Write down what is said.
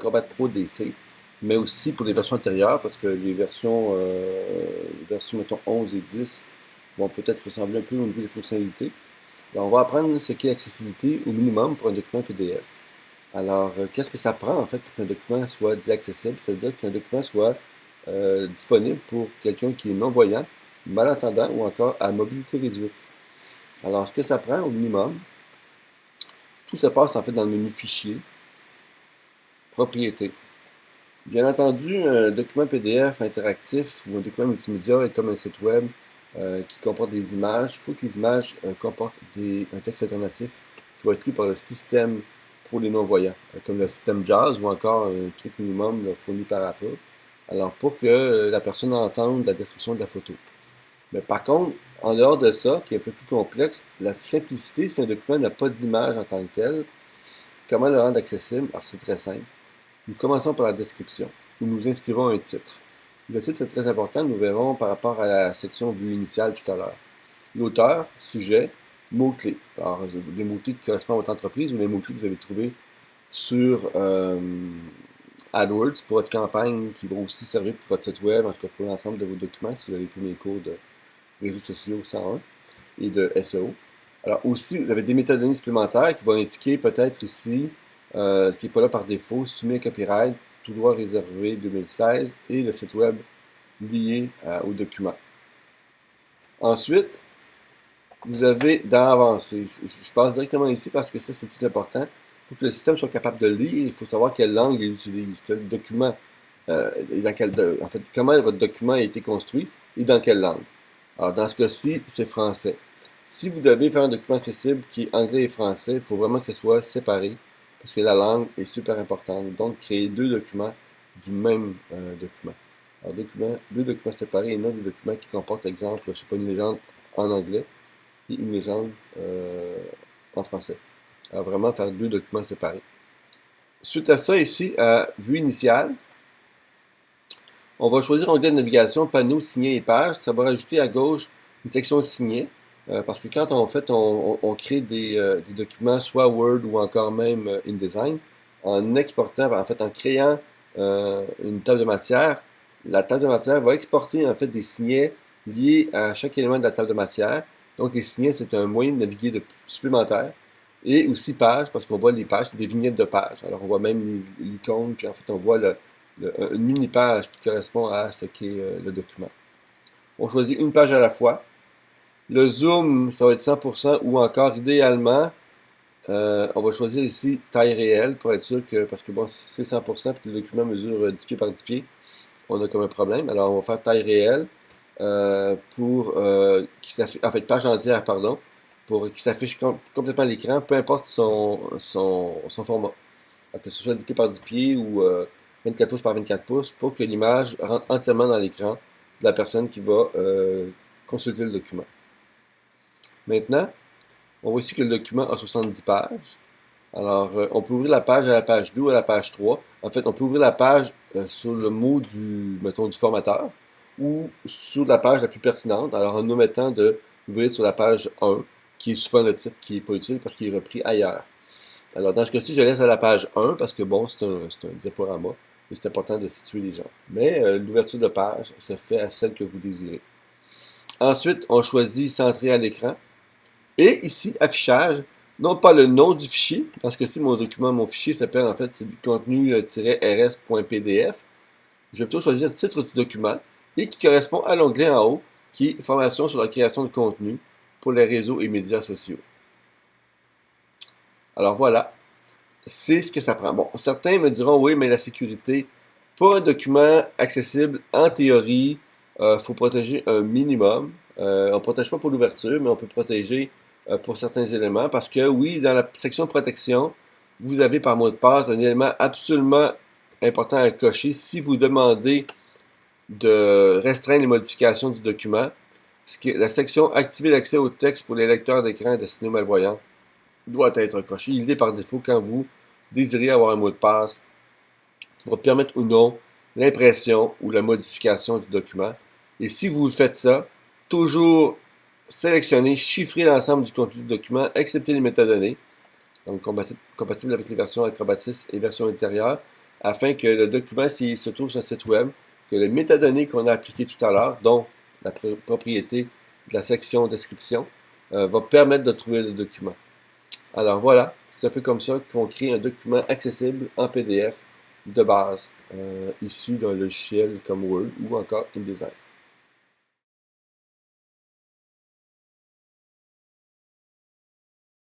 Acrobat Pro DC, mais aussi pour les versions antérieures, parce que les versions mettons 11 et 10 vont peut-être ressembler un peu au niveau des fonctionnalités. Alors, on va apprendre ce qu'est accessibilité au minimum pour un document PDF. Alors, qu'est-ce que ça prend en fait pour qu'un document soit dit accessible? C'est-à-dire qu'un document soit disponible pour quelqu'un qui est non-voyant, malentendant ou encore à mobilité réduite. Alors, ce que ça prend au minimum, tout se passe en fait dans le menu Fichier, Propriétés. Bien entendu, un document PDF interactif ou un document multimédia est comme un site web qui comporte des images. Il faut que les images comportent un texte alternatif qui va être lu par le système pour les non-voyants, comme le système JAWS ou encore un truc minimum fourni par Apple. Alors, pour que la personne entende la description de la photo. Mais par contre, en dehors de ça, qui est un peu plus complexe, la simplicité, si un document n'a pas d'image en tant que tel, comment le rendre accessible? Alors, c'est très simple. Nous commençons par la description, où nous inscrivons un titre. Le titre est très important, nous verrons par rapport à la section vue initiale tout à l'heure. L'auteur, sujet, mots-clés. Alors, les mots-clés qui correspondent à votre entreprise ou les mots-clés que vous avez trouvés sur AdWords pour votre campagne, qui vont aussi servir pour votre site web, en tout cas pour l'ensemble de vos documents, si vous avez pris mes cours de réseaux sociaux 101 et de SEO. Alors aussi, vous avez des métadonnées supplémentaires qui vont indiquer peut-être ici, ce qui n'est pas là par défaut, soumis à copyright, tout droit réservé 2016 et le site web lié au document. Ensuite, vous avez dans Avancé. Je passe directement ici parce que ça, c'est le plus important. Pour que le système soit capable de lire, il faut savoir quelle langue il utilise, quel document, en fait, comment votre document a été construit et dans quelle langue. Alors, dans ce cas-ci, c'est français. Si vous devez faire un document accessible qui est anglais et français, il faut vraiment que ce soit séparé parce que la langue est super importante. Donc, créer deux documents du même document. Alors, deux documents séparés et non des documents qui comportent, exemple, je ne sais pas, une légende en anglais et une légende en français. Alors, vraiment faire deux documents séparés. Suite à ça, ici, à vue initiale, on va choisir onglet de navigation, panneau, signer et page. Ça va rajouter à gauche une section signer. Parce que quand on crée des documents, soit Word ou encore même InDesign, en exportant, en fait, en créant une table de matière, la table de matière va exporter en fait des signets liés à chaque élément de la table de matière. Donc les signets, c'est un moyen de naviguer supplémentaire. Et aussi pages, parce qu'on voit les pages, c'est des vignettes de pages. Alors on voit même l'icône, puis en fait on voit une mini-page qui correspond à ce qu'est le document. On choisit une page à la fois. Le zoom, ça va être 100% ou encore, idéalement, on va choisir ici taille réelle pour être sûr que, parce que bon, si c'est 100% et que le document mesure 10 pieds par 10 pieds, on a comme un problème. Alors, on va faire taille réelle pour en fait, page entière, pardon, pour qu'il s'affiche complètement à l'écran, peu importe son format. Alors, que ce soit 10 pieds par 10 pieds ou 24 pouces par 24 pouces, pour que l'image rentre entièrement dans l'écran de la personne qui va consulter le document. Maintenant, on voit ici que le document a 70 pages. Alors, on peut ouvrir la page à la page 2 ou à la page 3. En fait, on peut ouvrir la page sur le mot mettons, du formateur ou sur la page la plus pertinente, alors en omettant d'ouvrir sur la page 1, qui est souvent le titre qui n'est pas utile parce qu'il est repris ailleurs. Alors, dans ce cas-ci, je laisse à la page 1 parce que, bon, c'est un diaporama et c'est important de situer les gens. Mais l'ouverture de page se fait à celle que vous désirez. Ensuite, on choisit centrer à l'écran. Et ici, affichage, non pas le nom du fichier, parce que si mon fichier s'appelle en fait, c'est du contenu-rs.pdf, je vais plutôt choisir titre du document et qui correspond à l'onglet en haut, qui est Formation sur la création de contenu pour les réseaux et médias sociaux. Alors voilà, c'est ce que ça prend. Bon, certains me diront, oui, mais la sécurité, pour un document accessible, en théorie, faut protéger un minimum. On ne protège pas pour l'ouverture, mais on peut protéger pour certains éléments, parce que oui, dans la section protection, vous avez par mot de passe un élément absolument important à cocher si vous demandez de restreindre les modifications du document. La section activer l'accès au texte pour les lecteurs d'écran destinés aux malvoyants doit être coché. Il est par défaut quand vous désirez avoir un mot de passe qui va permettre ou non l'impression ou la modification du document. Et si vous faites ça, toujours sélectionner, chiffrer l'ensemble du contenu du document, excepté les métadonnées, donc compatible avec les versions Acrobat 6 et version intérieure, afin que le document, s'il se trouve sur un site web, que les métadonnées qu'on a appliquées tout à l'heure, dont la propriété de la section description, va permettre de trouver le document. Alors voilà, c'est un peu comme ça qu'on crée un document accessible en PDF de base, issu d'un logiciel comme Word ou encore InDesign.